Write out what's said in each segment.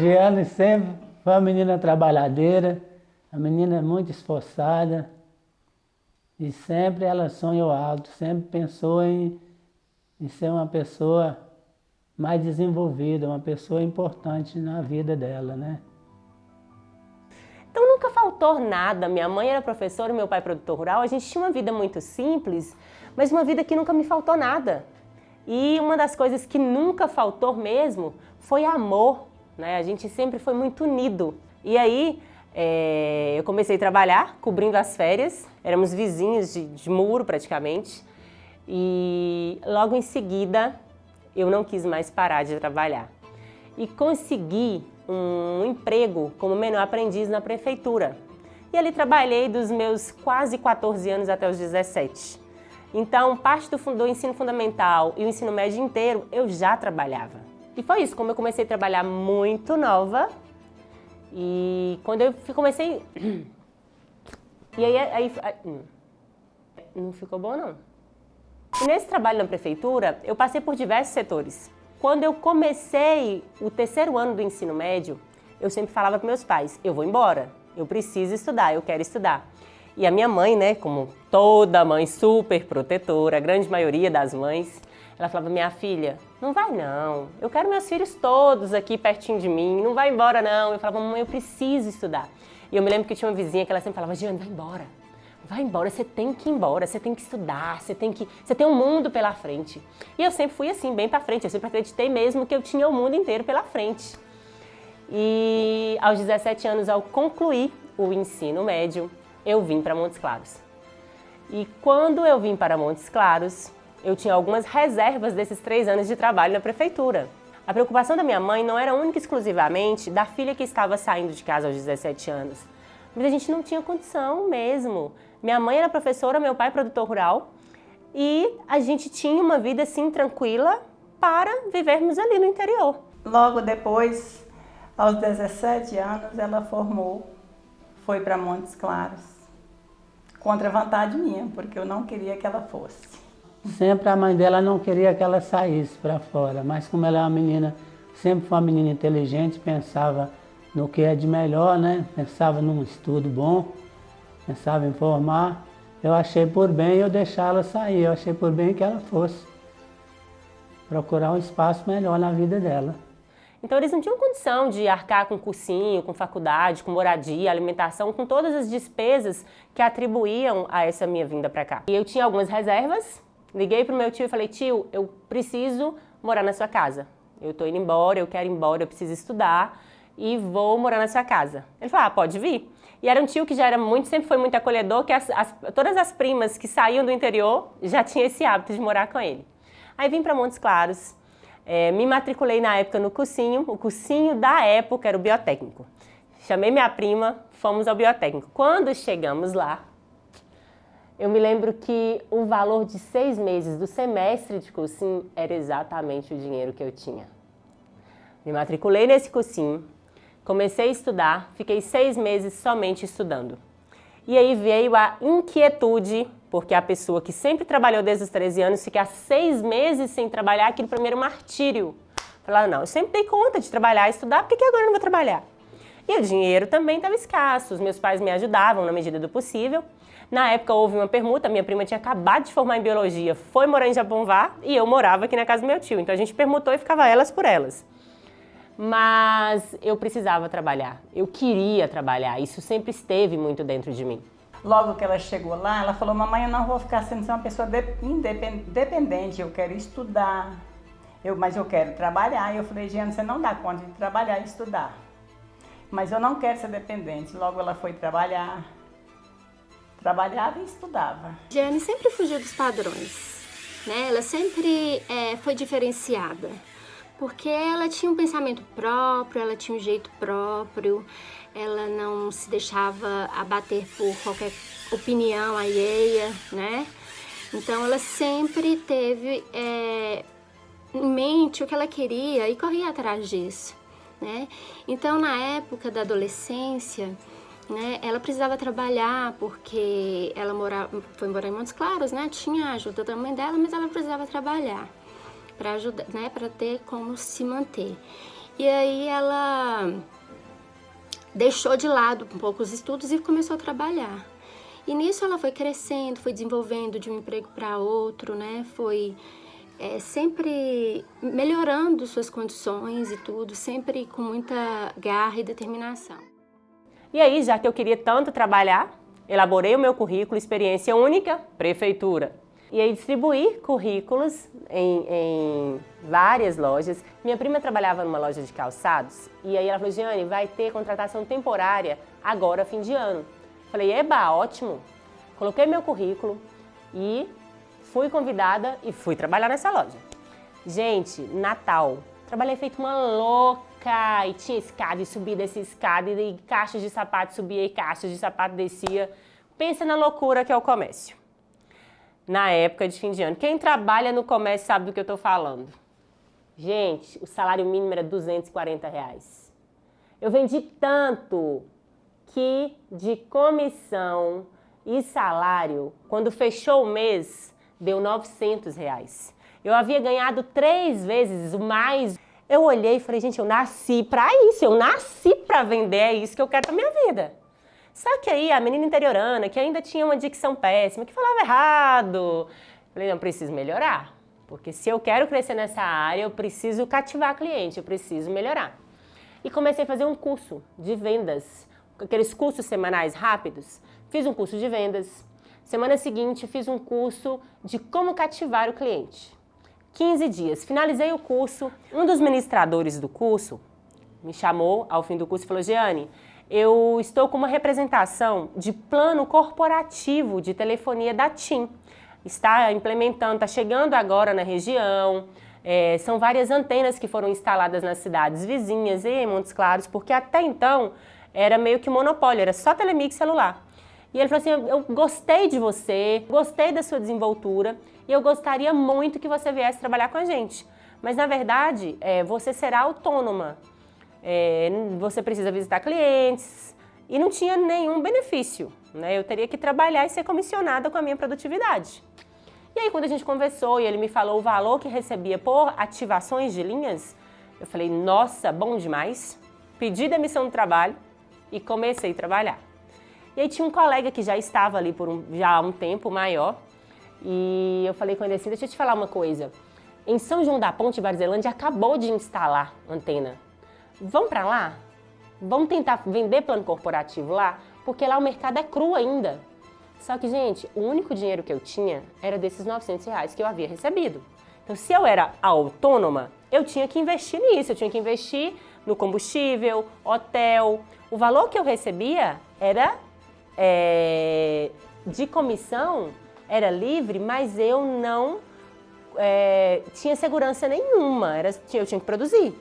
Giane sempre foi uma menina trabalhadeira, uma menina muito esforçada e sempre ela sonhou alto, sempre pensou em ser uma pessoa mais desenvolvida, uma pessoa importante na vida dela, né? Então nunca faltou nada. Minha mãe era professora e meu pai produtor rural. A gente tinha uma vida muito simples, mas uma vida que nunca me faltou nada. E uma das coisas que nunca faltou mesmo foi amor, né? A gente sempre foi muito unido. E aí eu comecei a trabalhar cobrindo as férias, éramos vizinhos de muro praticamente. E logo em seguida eu não quis mais parar de trabalhar. E consegui um emprego como menor aprendiz na prefeitura. E ali trabalhei dos meus quase 14 anos até os 17. Então, parte do ensino fundamental e o ensino médio inteiro eu já trabalhava. E foi isso, como eu comecei a trabalhar muito nova. E quando eu comecei... E aí... Não ficou bom, não. E nesse trabalho na prefeitura, eu passei por diversos setores. Quando eu comecei o terceiro ano do ensino médio, eu sempre falava para meus pais, eu vou embora, eu preciso estudar, eu quero estudar. E a minha mãe, né, como toda mãe super protetora, a grande maioria das mães, ela falava, minha filha, não vai não, eu quero meus filhos todos aqui pertinho de mim, não vai embora não. Eu falava, mamãe, eu preciso estudar. E eu me lembro que tinha uma vizinha que ela sempre falava, Giane, vai embora. Vai embora, você tem que ir embora, você tem que estudar, você tem um mundo pela frente. E eu sempre fui assim, bem pra frente, eu sempre acreditei mesmo que eu tinha o mundo inteiro pela frente. E aos 17 anos, ao concluir o ensino médio, eu vim para Montes Claros. E quando eu vim para Montes Claros, eu tinha algumas reservas desses 3 anos de trabalho na prefeitura. A preocupação da minha mãe não era única e exclusivamente da filha que estava saindo de casa aos 17 anos, mas a gente não tinha condição mesmo. Minha mãe era professora, meu pai produtor rural e a gente tinha uma vida assim tranquila para vivermos ali no interior. Logo depois, aos 17 anos, ela formou, foi para Montes Claros, contra a vontade minha, porque eu não queria que ela fosse. Sempre a mãe dela não queria que ela saísse para fora, mas como ela é uma menina, sempre foi uma menina inteligente, pensava no que é de melhor, né? Pensava num estudo bom, pensava em formar. Eu achei por bem eu deixar ela sair, eu achei por bem que ela fosse procurar um espaço melhor na vida dela. Então eles não tinham condição de arcar com cursinho, com faculdade, com moradia, alimentação, com todas as despesas que atribuíam a essa minha vinda para cá. E eu tinha algumas reservas, liguei pro meu tio e falei, tio, eu preciso morar na sua casa. Eu tô indo embora, eu quero ir embora, eu preciso estudar e vou morar na sua casa. Ele falou, pode vir. E era um tio que já era sempre foi muito acolhedor, que todas as primas que saíam do interior já tinham esse hábito de morar com ele. Aí vim para Montes Claros, me matriculei na época no cursinho, o cursinho da época era o biotécnico. Chamei minha prima, fomos ao biotécnico. Quando chegamos lá, eu me lembro que o valor de 6 meses do semestre de cursinho era exatamente o dinheiro que eu tinha. Me matriculei nesse cursinho, comecei a estudar, fiquei 6 meses somente estudando. E aí veio a inquietude, porque a pessoa que sempre trabalhou desde os 13 anos, ficar 6 meses sem trabalhar, aquilo para mim era um martírio. Falar, não, eu sempre dei conta de trabalhar e estudar, por que agora eu não vou trabalhar? E o dinheiro também estava escasso, os meus pais me ajudavam na medida do possível. Na época houve uma permuta, minha prima tinha acabado de formar em biologia, foi morar em Japonvá e eu morava aqui na casa do meu tio. Então a gente permutou e ficava elas por elas. Mas eu precisava trabalhar, eu queria trabalhar, isso sempre esteve muito dentro de mim. Logo que ela chegou lá, ela falou, mamãe, eu não vou ficar sendo uma pessoa independente, eu quero estudar, mas eu quero trabalhar. E eu falei, Giane, você não dá conta de trabalhar e estudar, mas eu não quero ser dependente. Logo ela foi trabalhar, trabalhava e estudava. Giane sempre fugiu dos padrões, né? Ela sempre foi diferenciada. Porque ela tinha um pensamento próprio, ela tinha um jeito próprio, ela não se deixava abater por qualquer opinião alheia, né? Então ela sempre teve em mente o que ela queria e corria atrás disso, né? Então na época da adolescência, né, ela precisava trabalhar porque ela foi morar em Montes Claros, né? Tinha a ajuda da mãe dela, mas ela precisava trabalhar para ajudar, né, para ter como se manter. E aí ela deixou de lado um pouco os estudos e começou a trabalhar. E nisso ela foi crescendo, foi desenvolvendo de um emprego para outro, né? Foi sempre melhorando suas condições e tudo, sempre com muita garra e determinação. E aí, já que eu queria tanto trabalhar, elaborei o meu currículo, experiência única, prefeitura. E aí distribuí currículos em várias lojas. Minha prima trabalhava numa loja de calçados e aí ela falou, Giane, vai ter contratação temporária agora, fim de ano. Falei, eba, ótimo. Coloquei meu currículo e fui convidada e fui trabalhar nessa loja. Gente, Natal, trabalhei feito uma louca e tinha escada e subia dessa escada e caixas de sapato subia e caixas de sapato descia. Pensa na loucura que é o comércio. Na época de fim de ano. Quem trabalha no comércio sabe do que eu tô falando. Gente, o salário mínimo era R$240. Eu vendi tanto que de comissão e salário, quando fechou o mês, deu R$900. Eu havia ganhado 3 vezes mais. Eu olhei e falei, gente, eu nasci pra isso, eu nasci pra vender, é isso que eu quero pra minha vida. Só que aí a menina interiorana, que ainda tinha uma dicção péssima, que falava errado, falei, não, preciso melhorar. Porque se eu quero crescer nessa área, eu preciso cativar cliente, eu preciso melhorar. E comecei a fazer um curso de vendas, aqueles cursos semanais rápidos. Fiz um curso de vendas. Semana seguinte, fiz um curso de como cativar o cliente. 15 dias. Finalizei o curso. Um dos ministradores do curso me chamou ao fim do curso e falou, Giane, eu estou com uma representação de plano corporativo de telefonia da TIM. Está implementando, está chegando agora na região. São várias antenas que foram instaladas nas cidades vizinhas e em Montes Claros, porque até então era meio que monopólio, era só Telemix celular. E ele falou assim, eu gostei de você, gostei da sua desenvoltura e eu gostaria muito que você viesse trabalhar com a gente. Mas, na verdade, você será autônoma. Você precisa visitar clientes e não tinha nenhum benefício, né? Eu teria que trabalhar e ser comissionada com a minha produtividade. E aí, quando a gente conversou e ele me falou o valor que recebia por ativações de linhas, eu falei, nossa, bom demais. Pedi demissão do trabalho e comecei a trabalhar. E aí tinha um colega que já estava ali por já há um tempo maior e eu falei com ele assim, deixa eu te falar uma coisa. Em São João da Ponte, Varzilândia, acabou de instalar antena. Vamos para lá? Vamos tentar vender plano corporativo lá? Porque lá o mercado é cru ainda. Só que, gente, o único dinheiro que eu tinha era desses R$900 que eu havia recebido. Então, se eu era autônoma, eu tinha que investir nisso. Eu tinha que investir no combustível, hotel. O valor que eu recebia era de comissão, era livre, mas eu não tinha segurança nenhuma. Eu tinha que produzir.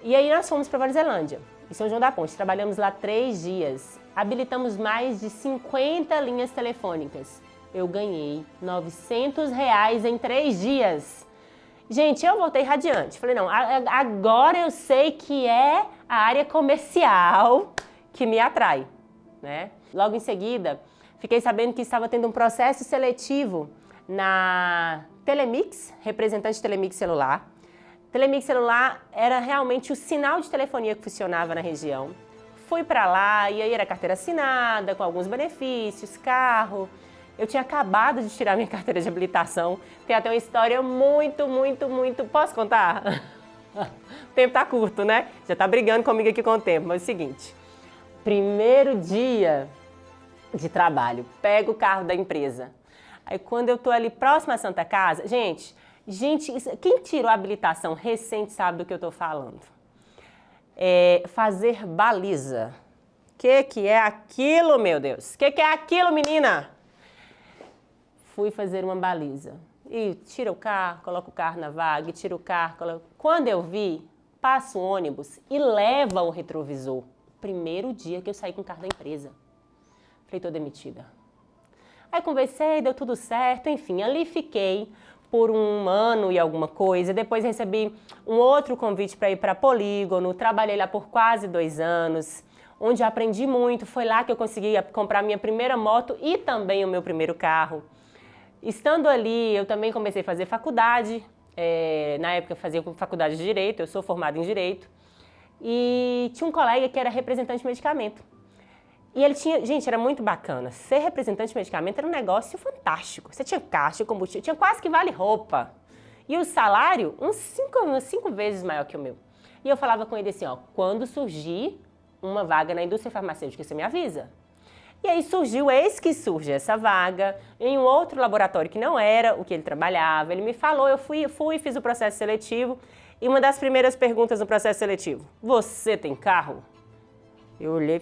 E aí nós fomos para Varzilândia, em São João da Ponte. Trabalhamos lá 3 dias. Habilitamos mais de 50 linhas telefônicas. Eu ganhei R$900 em 3 dias. Gente, eu voltei radiante. Falei, não, agora eu sei que é a área comercial que me atrai, né? Logo em seguida, fiquei sabendo que estava tendo um processo seletivo na Telemix, representante de Telemix celular. Telemix celular era realmente o sinal de telefonia que funcionava na região. Fui para lá e aí era carteira assinada, com alguns benefícios, carro. Eu tinha acabado de tirar minha carteira de habilitação. Tem até uma história muito... Posso contar? O tempo tá curto, né? Já tá brigando comigo aqui com o tempo, mas é o seguinte. Primeiro dia de trabalho, pego o carro da empresa. Aí quando eu tô ali próximo à Santa Casa, gente, quem tirou a habilitação recente sabe do que eu tô falando. Fazer baliza. Que é aquilo, meu Deus? Que é aquilo, menina? Fui fazer uma baliza. E tira o carro, coloca o carro na vaga, e tira o carro, coloca... Quando eu vi, passa o ônibus e leva o retrovisor. Primeiro dia que eu saí com o carro da empresa. Falei, tô demitida. Aí conversei, deu tudo certo, enfim, ali fiquei por 1 ano e alguma coisa. Depois recebi um outro convite para ir para Polígono, trabalhei lá por quase 2 anos, onde eu aprendi muito. Foi lá que eu consegui comprar minha primeira moto e também o meu primeiro carro. Estando ali, eu também comecei a fazer faculdade, Na época eu fazia faculdade de Direito, eu sou formada em Direito. E tinha um colega que era representante de medicamento. E ele tinha, gente, era muito bacana. Ser representante de medicamento era um negócio fantástico. Você tinha caixa, combustível, tinha quase que vale roupa. E o salário, uns 5 vezes maior que o meu. E eu falava com ele assim, ó, quando surgir uma vaga na indústria farmacêutica, você me avisa. E aí surgiu, eis que surge essa vaga, em um outro laboratório que não era o que ele trabalhava. Ele me falou, eu fui, fiz o processo seletivo. E uma das primeiras perguntas no processo seletivo, você tem carro? Eu olhei,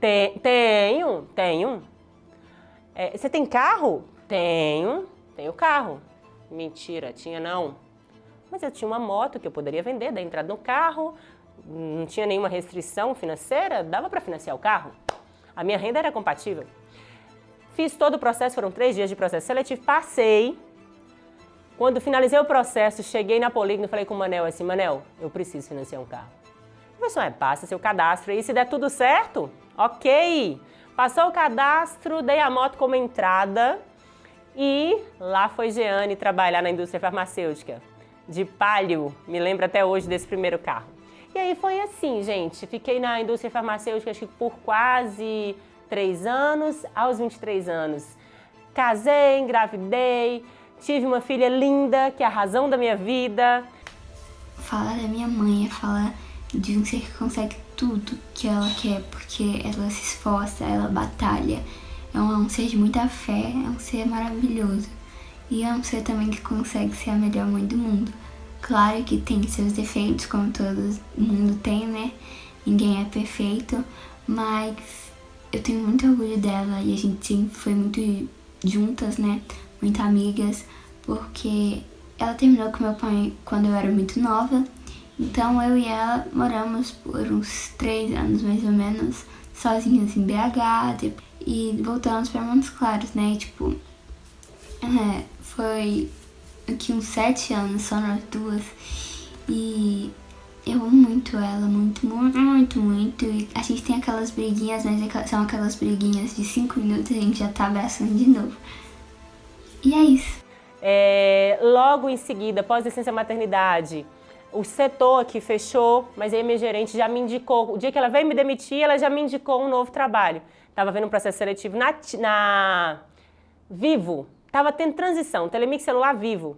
tenho. Você tem carro? Tenho carro. Mentira, tinha não. Mas eu tinha uma moto que eu poderia vender, dar entrada no carro, não tinha nenhuma restrição financeira, dava para financiar o carro. A minha renda era compatível. Fiz todo o processo, foram 3 dias de processo seletivo, passei. Quando finalizei o processo, cheguei na Polígono e falei com o Manel assim, Manel, eu preciso financiar um carro. Ele falou assim, passa seu cadastro aí, se der tudo certo, ok. Passou o cadastro, dei a moto como entrada e lá foi Jeane trabalhar na indústria farmacêutica. De Palio, me lembro até hoje desse primeiro carro. E aí foi assim, gente, fiquei na indústria farmacêutica acho que por quase 3 anos, aos 23 anos. Casei, engravidei, tive uma filha linda, que é a razão da minha vida. Fala da minha mãe, fala de um ser que consegue tudo que ela quer, porque ela se esforça, ela batalha. É um ser de muita fé, é um ser maravilhoso. E é um ser também que consegue ser a melhor mãe do mundo. Claro que tem seus defeitos, como todo mundo tem, né? Ninguém é perfeito, mas eu tenho muito orgulho dela e a gente sempre foi muito juntas, né? Muito amigas, porque ela terminou com meu pai quando eu era muito nova. Então eu e ela moramos por uns 3 anos mais ou menos, sozinhas em BH, e voltamos para Montes Claros, né? E, tipo, foi aqui uns 7 anos só nós duas. E eu amo muito ela, muito, muito, muito, muito. E a gente tem aquelas briguinhas, mas são aquelas briguinhas de 5 minutos e a gente já tá abraçando de novo. E é isso. Logo em seguida, após licença maternidade, o setor aqui fechou, mas aí a minha gerente já me indicou, o dia que ela veio me demitir, ela já me indicou um novo trabalho. Estava vendo um processo seletivo na Vivo, estava tendo transição, Telemix Celular Vivo.